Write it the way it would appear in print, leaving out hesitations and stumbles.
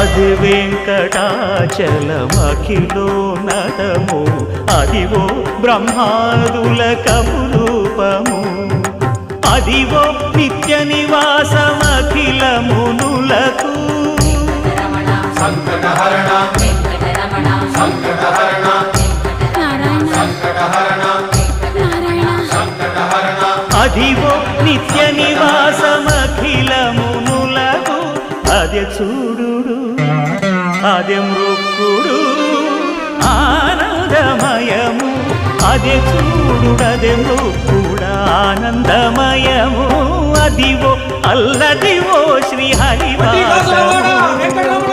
అది వెంకటాచలమఖిలో నటము అదివో బ్రహ్మాదుల కపురూపము అదివో నిత్య నివాసమఖిల మునులకు సంకటహరణ సంకటహరణ సంకటహరణ సంకటహరణ అదివో నిత్య నివాసమఖిల మునులకు అదే చూడు అదే మృక్కుడు ఆనందమయము అదే చూడు అదే మృక్కుడు ఆనందమయము అదివో అల్లదివో శ్రీ హరివాసము